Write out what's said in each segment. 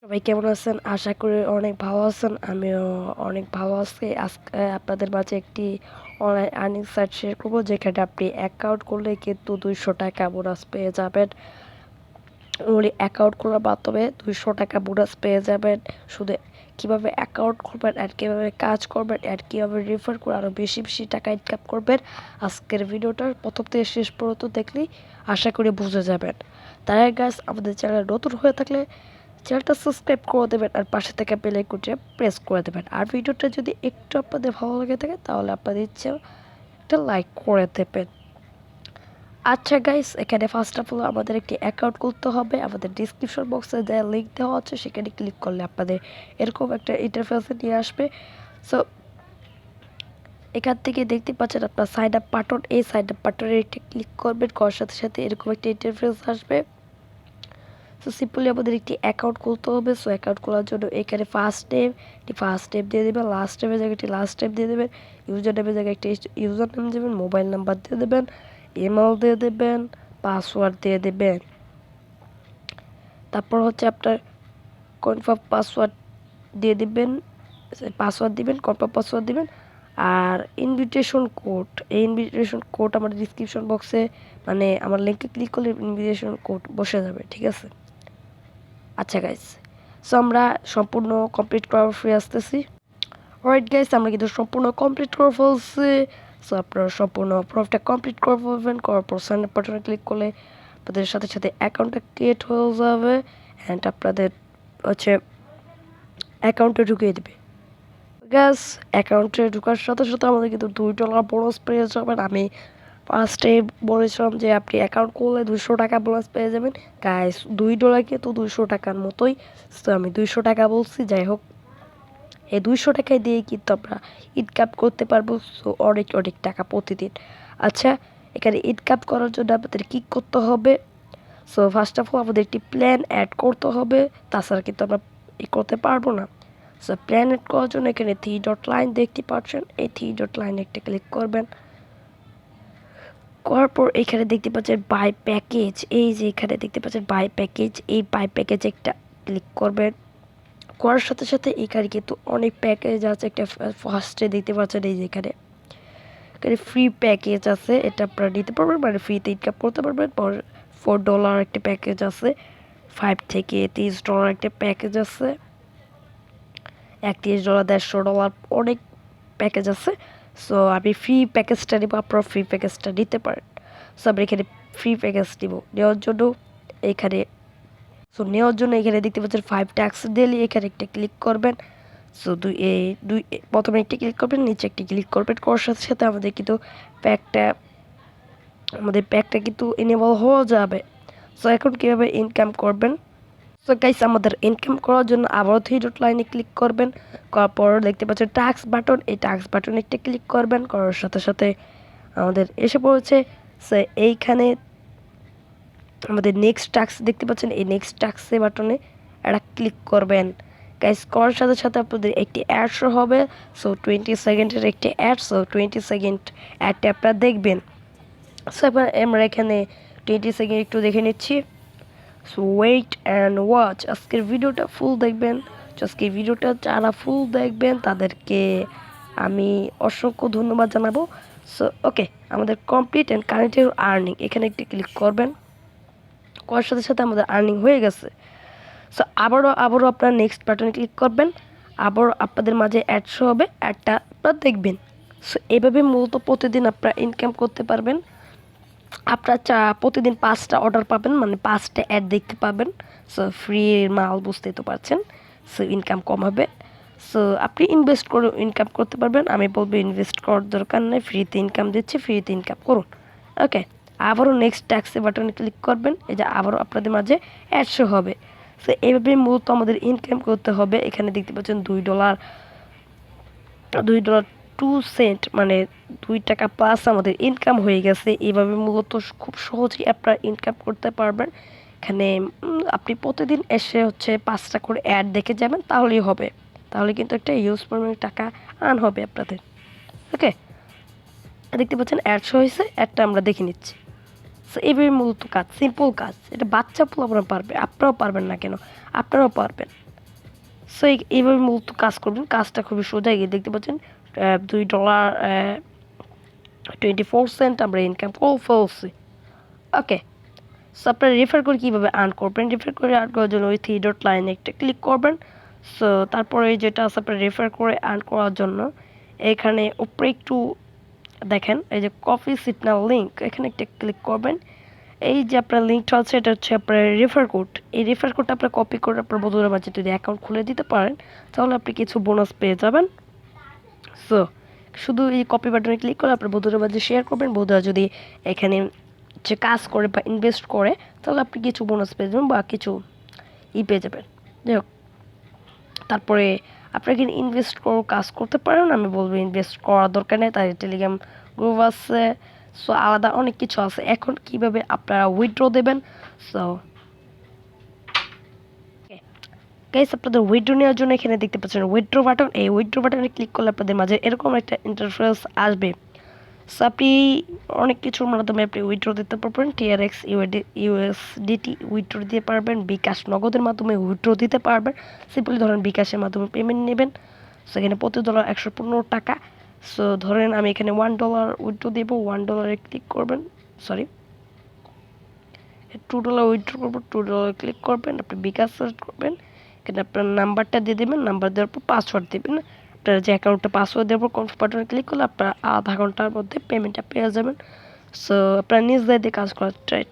সবাই কেমন আছেন? আশা করি অনেক ভালো আছেন। আমিও অনেক ভালো আছি। আজকে আপনাদের মাঝে একটি অনলাইন আর্নিং সাইট শেয়ার করবো, যেখানে আপনি অ্যাকাউন্ট করলে কিন্তু 200 টাকা বোনাস পেয়ে যাবেন। ওই অ্যাকাউন্ট খোলার মাধ্যমে 200 টাকা বোনাস পেয়ে যাবেন। শুধু কীভাবে অ্যাকাউন্ট খুলবেন আর কীভাবে কাজ করবেন আর কীভাবে রেফার করে আরও বেশি বেশি টাকা ইনকাম করবেন, আজকের ভিডিওটার প্রথম থেকে শেষ পর্যন্ত দেখলেই আশা করি বুঝে যাবেন। তার আগে গাইস, আমাদের চ্যানেল নতুন হয়ে থাকলে চ্যানেলটা সাবস্ক্রাইব করে দেবেন আর পাশে থেকে বেল আইকনটা প্রেস করে দেবেন। আর ভিডিওটা যদি একটু আপনাদের ভালো লেগে থাকে তাহলে আপনাদের ইচ্ছে একটা লাইক করে দেবেন। আচ্ছা গাইস, এখানে ফার্স্ট অফ অল আমাদের একটি অ্যাকাউন্ট খুলতে হবে। আমাদের ডিসক্রিপশন বক্সে যে লিঙ্ক দেওয়া আছে সেখানে ক্লিক করলে আপনাদের এরকম একটা ইন্টারফেসে নিয়ে আসবে। সো এখান থেকে দেখতে পাচ্ছেন আপনার সাইন আপ বাটন, এই সাইন আপ বাটনে একটা ক্লিক করবেন, করার সাথে সাথে এরকম একটা ইন্টারফেস আসবে। সো সিম্পলি আমাদের একটি অ্যাকাউন্ট খুলতে হবে। সো অ্যাকাউন্ট খোলার জন্য এখানে ফার্স্ট নেম দিয়ে দেবেন, লাস্ট নেমের জায়গায় একটি লাস্ট নেম দিয়ে দেবেন, ইউজার নেমের জায়গায় একটি ইউজার নেম দেবেন, মোবাইল নাম্বার দিয়ে দেবেন, ইমেল দিয়ে দেবেন, পাসওয়ার্ড দিয়ে দেবেন। তারপর হচ্ছে আপনার কনফার্ম পাসওয়ার্ড দিয়ে দিবেন, পাসওয়ার্ড দিবেন, কনফার্ম পাসওয়ার্ড দিবেন। আর ইনভিটেশন কোড, এই ইনভিটেশন কোড আমার ডিসক্রিপশন বক্সে মানে আমার লিঙ্কে ক্লিক করলে ইনভিটেশন কোড বসে যাবে, ঠিক আছে? আচ্ছা গাইস, সো আমরা সম্পূর্ণ কমপ্লিট করার ফ্রি আসতেছি। অলরাইট গাইস, আমরা কিন্তু সম্পূর্ণ কমপ্লিট করে ফেলছি। সো আপনারা সম্পূর্ণ প্রফটা কমপ্লিট করে ফেলবেন। করার পর সাইন আপ বাটনে ক্লিক করলে আপনাদের সাথে সাথে অ্যাকাউন্টটা ক্রিয়েট হয়ে যাবে অ্যান্ড আপনাদের হচ্ছে অ্যাকাউন্টে ঢুকিয়ে দেবে। গাইস, অ্যাকাউন্টে ঢোকার সাথে সাথে আমাদের কিন্তু $2 বোনাস পেয়ে যাবেন। আমি ফার্স্টে বলেছিলাম যে আপনি অ্যাকাউন্ট করলে 200 টাকা বোনাস পেয়ে যাবেন। গাইস, $2 কিন্তু 200 টাকার মতোই। তো আমি 200 টাকা বলছি, যাই হোক এই 200 টাকায় দিয়ে কিন্তু আমরা ইনকাম করতে পারবো। সো অনেক অনেক টাকা প্রতিদিন। আচ্ছা, এখানে ইনকাম করার জন্য আমাদের কী করতে হবে? সো ফার্স্ট অফ অল আমাদের একটি প্ল্যান অ্যাড করতে হবে, তাছাড়া কিন্তু আমরা করতে পারবো না। সো প্ল্যান অ্যাড করার জন্য এখানে 3 ডট লাইন দেখতে পাচ্ছেন, এই 3 ডট লাইনে একটা ক্লিক করবেন। করার পর এখানে দেখতে পাচ্ছেন বাই প্যাকেজ, এই যে এখানে দেখতে পাচ্ছেন বাই প্যাকেজ, এই বাই প্যাকেজ একটা ক্লিক করবেন। করার সাথে সাথে এখানে কিন্তু অনেক প্যাকেজ আছে। একটা ফার্স্টে দেখতে পাচ্ছেন এই যে এখানে ফ্রি প্যাকেজ আছে, এটা আপনারা নিতে পারবেন, মানে ফ্রিতে ইনকাম করতে পারবেন। পর $4 একটা প্যাকেজ আছে, 5 থেকে $30 একটা প্যাকেজ আছে, $31, $150 অনেক প্যাকেজ আছে। সো আমি ফ্রি প্যাকেজটা নেবো, আপনারা ফ্রি প্যাকেজটা নিতে পারেন। সো আমরা এখানে ফ্রি প্যাকেজ নেব। নেওয়ার জন্য এখানে এখানে দেখতে পাচ্ছেন 5 ট্যাক্স ডেলি, এখানে একটা ক্লিক করবেন। সো প্রথমে একটি ক্লিক করবেন, নিচে একটি ক্লিক করবেন। করার সাথে সাথে আমাদের প্যাকটা কিন্তু এনেবল হয়ে যাবে। সো এখন কীভাবে ইনকাম করবেন? সো গাইস, আমাদের ইনকাম করার জন্য আবারও 3 ডট লাইনে ক্লিক করবেন। করার পর দেখতে পাচ্ছেন টাস্ক বাটন, এই টাস্ক বাটনে একটা ক্লিক করবেন। করার সাথে সাথে আমাদের এসে পড়েছে। সো এইখানে আমাদের নেক্সট টাস্ক দেখতে পাচ্ছেন, এই নেক্সট টাস্কে বাটনে একটা ক্লিক করবেন। গাইস, করার সাথে সাথে আপনাদের একটি অ্যাড শো হবে। সো 20 সেকেন্ডের একটি অ্যাড। সো 20 সেকেন্ড অ্যাডটা আপনারা দেখবেন। সো এবার আমরা এখানে 20 সেকেন্ড একটু দেখে নিচ্ছি। সো ওয়েট অ্যান্ড ওয়াচ, আজকের ভিডিওটা ফুল দেখবেন। আজকের ভিডিওটা যারা ফুল দেখবেন তাদেরকে আমি অসংখ্য ধন্যবাদ জানাবো। সো ওকে, আমাদের কমপ্লিট অ্যান্ড কানেক্টেড আর্নিং, এখানে একটি ক্লিক করবেন। করার সাথে সাথে আমাদের আর্নিং হয়ে গেছে। সো আবারও আপনারা নেক্সট বাটনে ক্লিক করবেন। আবারও আপনাদের মাঝে অ্যাড শো হবে, অ্যাডটা আপনারা দেখবেন। সো এইভাবে মূলত প্রতিদিন আপনারা ইনকাম করতে পারবেন। আপনারা প্রতিদিন 5টা অর্ডার পাবেন, মানে 5টা অ্যাড দেখতে পাবেন। সো ফ্রি মাল, বুঝতেই তো পারছেন। সো ইনকাম কম হবে। সো আপনি ইনভেস্ট করে ইনকাম করতে পারবেন। আমি বলবো ইনভেস্ট করার দরকার নেই, ফ্রিতে ইনকাম দিচ্ছে, ফ্রিতে ইনকাম করুন। ওকে, আবারও নেক্সট ট্যাক্সে বাটনে ক্লিক করবেন। এই যে আবারও আপনাদের মাঝে অ্যাড শো হবে। সো এইভাবে মূলত আমাদের ইনকাম করতে হবে। এখানে দেখতে পাচ্ছেন $2.02, মানে 2 টাকা প্লাস আমাদের ইনকাম হয়ে গেছে। এইভাবে মূলত খুব সহজেই আপনারা ইনকাম করতে পারবেন। এখানে আপনি প্রতিদিন এসে হচ্ছে 5টা করে অ্যাড দেখে যাবেন, তাহলেই হবে। তাহলে কিন্তু একটা ইউজ পরিমাণে টাকা আর্ন হবে আপনাদের। ওকে, দেখতে পাচ্ছেন অ্যাড শো হয়েছে, অ্যাডটা আমরা দেখে নিচ্ছি। সো এইভাবে মূলত কাজ, সিম্পল কাজ। এটা বাচ্চা পোলাপান পারবে, আপনারাও পারবেন না কেন? আপনারাও পারবেন। সো এইভাবে মূলত কাজ করবেন। কাজটা খুবই সোজা, গিয়ে দেখতে পাচ্ছেন $2.24 আমরা ইনকাম করে ফেলছি। ওকে, সো আপনারা রেফার করে কীভাবে আর্ন করবেন, রেফার করে আর্ন করার জন্য ওই 3 ডট লাইনে একটা ক্লিক করবেন। সো তারপরে যেটা আছে আপনার রেফার করে আর্ন করার জন্য এখানে উপরে একটু দেখেন এই যে কপি সিগন্যাল লিঙ্ক, এখানে একটা ক্লিক করবেন। এই যে আপনার লিঙ্কটা আছে এটা হচ্ছে আপনার রেফার কোড। এই রেফার কোডটা আপনার কপি করে আপনার বন্ধুদের মাঝে যদি অ্যাকাউন্ট খুলে দিতে পারেন তাহলে আপনি কিছু বোনাস পেয়ে যাবেন। সো শুধু এই কপি বাটনে ক্লিক করে আপনার বন্ধুদের মাঝে শেয়ার করবেন। বন্ধুরা যদি এখানে যে কাজ করে বা ইনভেস্ট করে তাহলে আপনি কিছু বোনাস পেয়ে যাবেন বা কিছু পেয়ে যাবেন। যাই হোক, তারপরে আপনি এখানে ইনভেস্ট করে কাজ করতে পারেন। আমি বলবো ইনভেস্ট করার দরকার নেই, তাই টেলিগ্রাম গ্রুপ আছে। সো আলাদা অনেক কিছু আছে। এখন কিভাবে আপনারা উইথড্র দেবেন, সো গাইস আপনাদের উইথড্র নেওয়ার জন্য এখানে দেখতে পাচ্ছেন উইথড্র বাটন। এই উইথড্র বাটনে ক্লিক করলে আপনাদের মাঝে এরকম একটা ইন্টারফেস আসবে। সো আপনি অনেক কিছুর মাধ্যমে আপনি উইথড্র দিতে পারবেন। TRX USDT উইথড্র দিতে পারবেন, বিকাশ নগদের মাধ্যমে উইথড্র দিতে পারবেন। সিম্পলি ধরেন বিকাশের মাধ্যমে পেমেন্ট নেবেন। সো এখানে প্রতি ডলার 115 টাকা। সো ধরেন আমি এখানে $1 উইথড্র দেবো, $1 ক্লিক করবেন, সরি $2 উইথড্র করবো, $2 ক্লিক করবেন, আপনি বিকাশ সার্চ করবেন, এখানে আপনার নাম্বারটা দিয়ে দেবেন, নাম্বার দেওয়ার পর পাসওয়ার্ড দেবেন। আপনার যে অ্যাকাউন্টে পাসওয়ার্ড দেওয়ার পর কনফার্ম বাটনে ক্লিক করলে আপনার আধা ঘন্টার মধ্যে পেমেন্টটা পেয়ে যাবেন। সো আপনার নিজ দায়িত্বে কাজ করার ট্রাই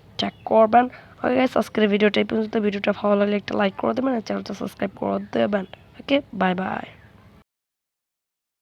করবেন। ওকে গাইস, আজকের ভিডিওটা এই পর্যন্ত। ভিডিওটা ভালো লাগলে একটা লাইক করে দেবেন আর চ্যানেলটা সাবস্ক্রাইব করে দেবেন। ওকে, বাই বাই।